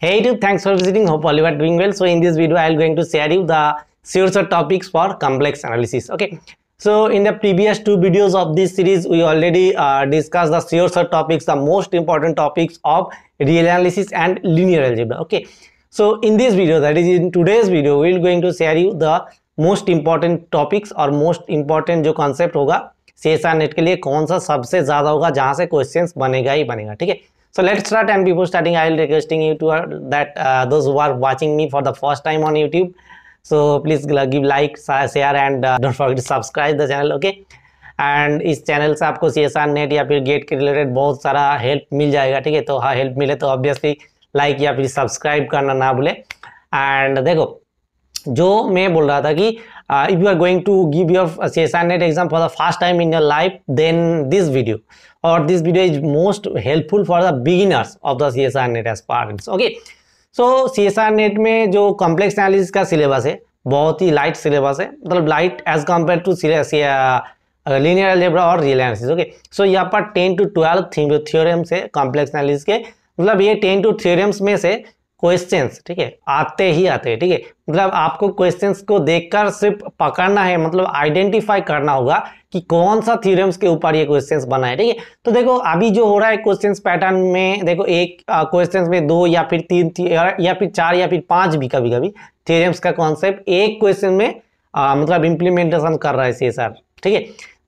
Hey YouTube, thanks for visiting. Hope all you are doing well. So in this video, I am going to share you the sure topics for complex analysis. Okay. So in the previous two videos of this series, we already discussed the sure topics, the most important topics of real analysis and linear algebra. Okay. So in this video, that is in today's video, we are going to share you the most important topics और most important जो concept होगा CSR net के लिए कौन सा सबसे ज्यादा होगा जहां से क्वेश्चंस बनेगा ही बनेगा. ठीक है. So let's start, and before starting I will requesting you to that those who are watching me for the first time on YouTube, so please give like, share and don't forget to subscribe the channel. Okay. And इस channel से आपको CSR net या फिर gate के related बहुत सारा help मिल जाएगा. ठीक है. तो हाँ, हेल्प मिले तो ऑब्वियसली लाइक या फिर सब्सक्राइब करना ना भूले. एंड देखो, जो मैं बोल रहा था कि if you are going to give your CSR net exam for the first time in your life, then this video is most helpful for the beginners of the CSR net aspirants. Okay. So CSR net में जो complex analysis का syllabus है बहुत ही light syllabus है, मतलब light as compare to linear algebra और real analysis. Okay. So यहाँ पर 10 to 12 थ्योरम्स है कॉम्प्लेक्स एनालिसिस के, मतलब ये 10 to थ्योरम्स में से क्वेश्चंस, ठीक है, आते ही आते हैं. ठीक है. मतलब आपको क्वेश्चंस को देखकर सिर्फ पकड़ना है, मतलब आइडेंटिफाई करना होगा कि कौन सा थ्योरम्स के ऊपर ये क्वेश्चंस बना है. ठीक है. तो देखो अभी जो हो रहा है क्वेश्चंस पैटर्न में, देखो एक क्वेश्चंस में 2 या फिर 3 या फिर 4 या फिर 5 भी कभी कभी थ्योरम्स का कॉन्सेप्ट एक क्वेश्चन में मतलब इम्प्लीमेंटेशन कर रहा है CSR. ठीक है.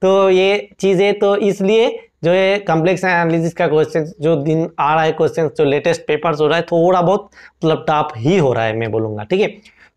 तो ये चीजें, तो इसलिए जो है कॉम्प्लेक्स एनालिसिस का क्वेश्चन जो दिन आ रहा है, क्वेश्चन जो लेटेस्ट पेपर्स हो रहा है, थोड़ा बहुत मतलब टफ ही हो रहा है मैं बोलूँगा. ठीक है.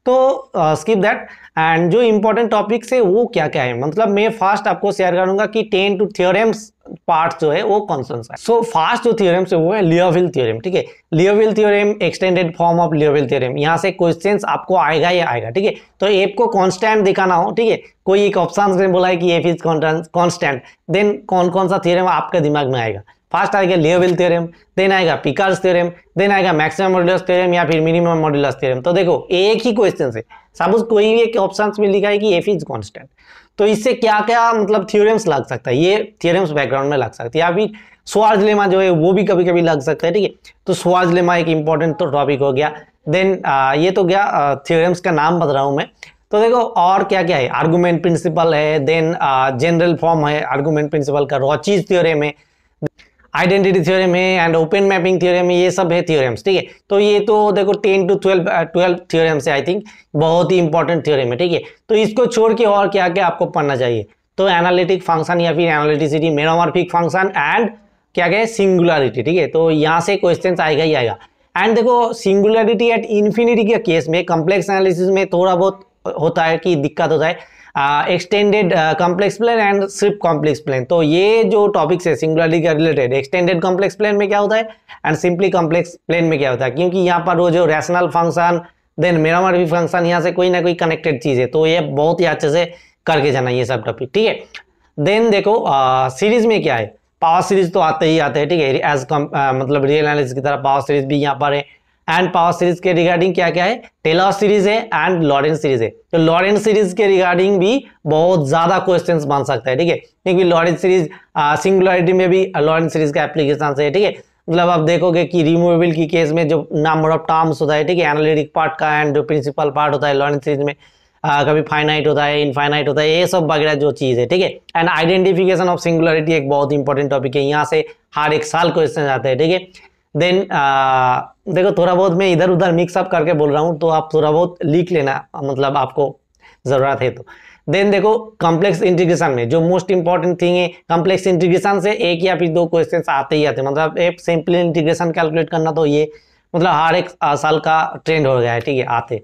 तो स्किप दैट. एंड जो इंपॉर्टेंट टॉपिक्स है वो क्या क्या है, मतलब मैं फास्ट आपको शेयर करूंगा कि 10 to थ्योरम्स पार्ट जो है वो कौन सा है. सो फास्ट जो थ्योरम्स है वो है लियोविल थ्योरम. ठीक है. Liouville theorem extended form of Liouville theorem, यहाँ से क्वेश्चंस आपको आएगा ही आएगा. ठीक है. तो एफ को कांस्टेंट दिखाना हो, ठीक है, कोई एक ऑप्शन में बोला है कि एफ इज कांस्टेंट, देन कौन कौन सा थ्योरम आपके दिमाग में आएगा. फर्स्ट आएगा लियोविल थ्योरम, देन आएगा पिकार्ड्स थ्योरम, देन आएगा मैक्सिमम मॉड्यूलस थ्योरम या फिर मिनिमम मॉड्यूलस थ्योरम. तो देखो एक ही क्वेश्चन से सपोज कोई भी एक ऑप्शन में लिखा है कि एफ इज कांस्टेंट, तो इससे क्या क्या मतलब थ्योरम्स लग सकता है, ये थ्योरम्स बैकग्राउंड में लग सकती है. या फिर श्वार्ट्ज लेमा जो है वो भी कभी कभी लग सकता है. ठीक है. तो श्वार्ट्ज लेमा एक इंपॉर्टेंट तो टॉपिक हो गया. देन ये तो गया थ्योरम्स का नाम बता रहा हूँ मैं. तो देखो और क्या क्या है, आर्गुमेंट प्रिंसिपल है, देन जनरल फॉर्म है आर्गुमेंट प्रिंसिपल का, रॉचीज थ्योरम है, आइडेंटिटी थ्योरम है एंड ओपन मैपिंग थ्योरम है, ये सब है थ्योरम्स. ठीक है. तो ये तो देखो 10 to 12 थ्योरम्स है, आई थिंक बहुत ही इंपॉर्टेंट थ्योरम है. ठीक है. तो इसको छोड़ के और क्या क्या आपको पढ़ना चाहिए, तो एनालिटिक फंक्शन या फिर एनालिटिसिटी, मेरोमॉर्फिक फंक्शन एंड क्या क्या है सिंगुलरिटी. ठीक है. तो यहाँ से क्वेश्चन आएगा ही आएगा. एंड देखो सिंगुलरिटी एट इन्फिनिटी के केस में कॉम्प्लेक्स एनालिसिस में थोड़ा बहुत होता है कि दिक्कत होता है, एक्सटेंडेड कॉम्प्लेक्स प्लेन एंड सिर्फ कॉम्प्लेक्स प्लेन. तो ये जो टॉपिक्स है सिंगुलरिटी के रिलेटेड, एक्सटेंडेड कॉम्प्लेक्स प्लेन में क्या होता है एंड सिंपली कॉम्प्लेक्स प्लेन में क्या होता है, क्योंकि यहाँ पर वो जो रैशनल फंक्शन देन मेरोमॉर्फिक फंक्शन यहाँ से कोई ना कोई कनेक्टेड चीज है, तो ये बहुत ही अच्छे से करके जाना ये सब टॉपिक. ठीक है. देन देखो सीरीज में क्या है, पावर सीरीज तो आते ही आते हैं. ठीक है. एज मतलब रियल एनालिसिस की तरह पावर सीरीज भी यहाँ पर है. एंड पावर सीरीज के रिगार्डिंग क्या क्या है, टेलर सीरीज है एंड लॉरेंट सीरीज है. तो लॉरेंट सीरीज के रिगार्डिंग भी बहुत ज्यादा क्वेश्चंस बन सकता है. ठीक है. क्योंकि लॉरेंट सीरीज सिंगुलरिटी में भी लॉरेंट सीरीज का एप्लीकेशन है. ठीक है. मतलब आप देखोगे कि रिमूवेबल की केस में जो नंबर ऑफ टर्म्स होता है, ठीक है, एनालिटिक पार्ट का एंड जो प्रिंसिपल पार्ट होता है लॉरेंट सीरीज में, कभी फाइनाइट होता है, इनफाइनाइट होता है, ये सब वगैरह जो चीज है. ठीक है. एंड आइडेंटिफिकेशन ऑफ सिंगुलरिटी एक बहुत इंपॉर्टेंट टॉपिक है, यहाँ से हर एक साल क्वेश्चन आते हैं. ठीक है. देन देखो थोड़ा बहुत मैं इधर उधर मिक्सअप करके बोल रहा हूँ, तो आप थोड़ा बहुत लिख लेना, मतलब आपको जरूरत है तो. देन देखो कॉम्प्लेक्स इंटीग्रेशन में जो मोस्ट इंपॉर्टेंट थिंग है, कॉम्प्लेक्स इंटीग्रेशन से एक या फिर 2 क्वेश्चंस आते ही आते हैं. मतलब एक सिंपल इंटीग्रेशन कैलकुलेट करना, तो ये मतलब हर एक साल का ट्रेंड हो गया है. ठीक है. आते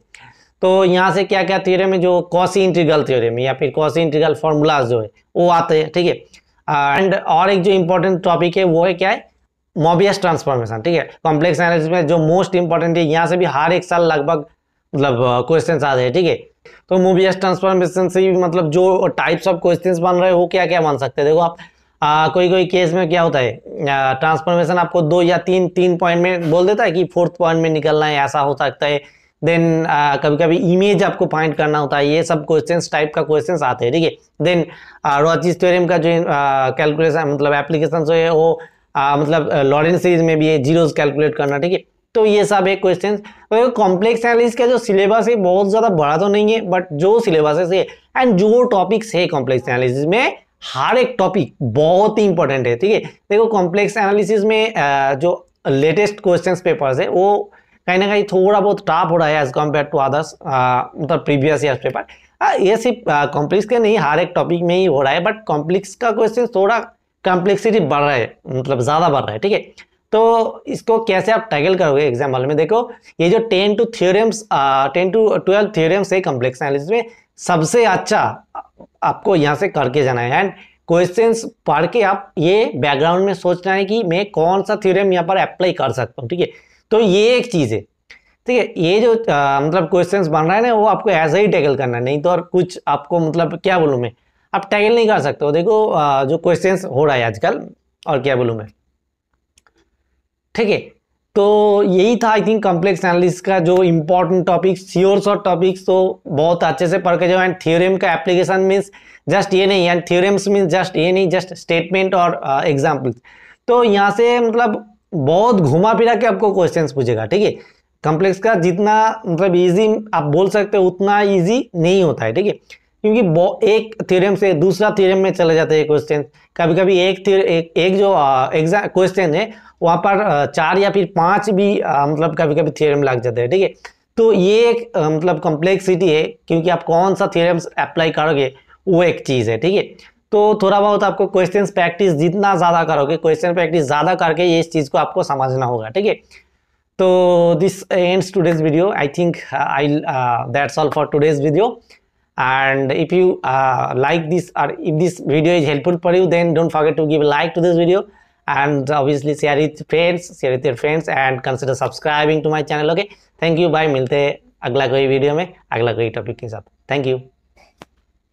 तो यहाँ से क्या क्या थ्योरम है, जो कॉसी इंटीग्रल थ्योरम या फिर कॉसी इंटीग्रल फॉर्मूलाज जो है वो आते हैं. ठीक है. एंड और एक जो इंपॉर्टेंट टॉपिक है वो है क्या है, मोबियस ट्रांसफॉर्मेशन. ठीक है. कॉम्प्लेक्स एनालिसिस में जो मोस्ट इंपॉर्टेंट है, यहाँ से भी हर एक साल लगभग मतलब क्वेश्चंस आते हैं. ठीक है. तो मोबियस ट्रांसफॉर्मेशन से भी मतलब जो टाइप्स ऑफ क्वेश्चंस बन रहे हैं वो क्या क्या बन सकते हैं. देखो आप कोई कोई केस में क्या होता है, ट्रांसफॉर्मेशन आपको 2 या 3 पॉइंट में बोल देता है कि 4th पॉइंट में निकलना है, ऐसा हो सकता है. देन कभी कभी इमेज आपको फाइंड करना होता है, ये सब क्वेश्चंस टाइप का क्वेश्चंस आते हैं. ठीक है. देन रॉचीज थ्योरम का जो कैलकुलेशन मतलब एप्लीकेशन जो है वो मतलब लॉरेंट सीरीज में भी है, जीरोस कैलकुलेट करना. ठीक है. तो ये सब है क्वेश्चन। तो कॉम्प्लेक्स एनालिसिस का जो सिलेबस है बहुत ज़्यादा बड़ा तो नहीं है, बट जो सिलेबस है एंड जो टॉपिक्स है कॉम्प्लेक्स एनालिसिस में, हर एक टॉपिक बहुत ही इंपॉर्टेंट है, ठीक है। देखो कॉम्प्लेक्स एनालिसिस में जो लेटेस्ट क्वेश्चंस पेपर्स है वो कहीं ना कहीं थोड़ा बहुत टफ हो रहा है एज कम्पेयर टू अदर्स, मतलब प्रीवियस ईयर पेपर। ये सिर्फ कॉम्प्लेक्स के नहीं, हर एक टॉपिक में ही हो रहा है, बट कॉम्प्लेक्स का क्वेश्चन थोड़ा कॉम्प्लेक्सिटी बढ़ रहा है, मतलब ज़्यादा बढ़ रहा है, ठीक है। तो इसको कैसे आप टैकल करोगे एग्जाम हॉल में? देखो ये जो 10 to 12 थ्योरम्स है कॉम्प्लेक्स एनालिसिस में, सबसे अच्छा आपको यहाँ से करके जाना है। एंड क्वेश्चंस पढ़ के आप ये बैकग्राउंड में सोचना है कि मैं कौन सा थ्योरम यहाँ पर अप्लाई कर सकता हूँ, ठीक है। तो ये एक चीज़ है, ठीक है। ये जो मतलब क्वेश्चंस बन रहा है ना, वो आपको ऐसा ही टैकल करना है, नहीं तो और कुछ आपको मतलब क्या बोलूँ मैं, आप टैकल नहीं कर सकते हो। देखो जो क्वेश्चंस हो रहा है आजकल, और क्या बोलूँ मैं, ठीक है। तो यही था आई थिंक कॉम्प्लेक्स एनालिसिस का जो important topics, sure short topics, तो बहुत अच्छे से पढ़ के जाओ। एंड थ्योरम का एप्लीकेशन मीन्स जस्ट ये नहीं, एंड थ्योरम्स मीन्स जस्ट ये नहीं, जस्ट स्टेटमेंट और एग्जाम्पल्स। तो यहाँ से मतलब बहुत घुमा फिरा के आपको क्वेश्चंस पूछेगा, ठीक है। कॉम्प्लेक्स का जितना मतलब इजी आप बोल सकते हो उतना इजी नहीं होता है, ठीक है, क्योंकि एक थ्योरम से दूसरा थ्योरम में चले जाते हैं क्वेश्चन। कभी कभी एक जो एग्जाम क्वेश्चन है वहाँ पर 4 या फिर 5 भी मतलब कभी कभी थ्योरम लग जाते हैं, ठीक है। तो ये एक मतलब कॉम्प्लेक्सिटी है, क्योंकि आप कौन सा थ्योरम्स अप्लाई करोगे वो एक चीज़ है, ठीक है। तो थोड़ा बहुत आपको क्वेश्चन प्रैक्टिस जितना ज़्यादा करोगे, क्वेश्चन प्रैक्टिस ज़्यादा करके ये इस चीज़ को आपको समझना होगा, ठीक है। तो this ends today's video. I think that's all for today's video. And if you like this, or if this video is helpful for you, then don't forget to give a like to this video, and obviously share it with your friends, and consider subscribing to my channel. Okay, thank you, bye। मिलते हैं अगला कोई video में अगला कोई topic के साथ। Thank you.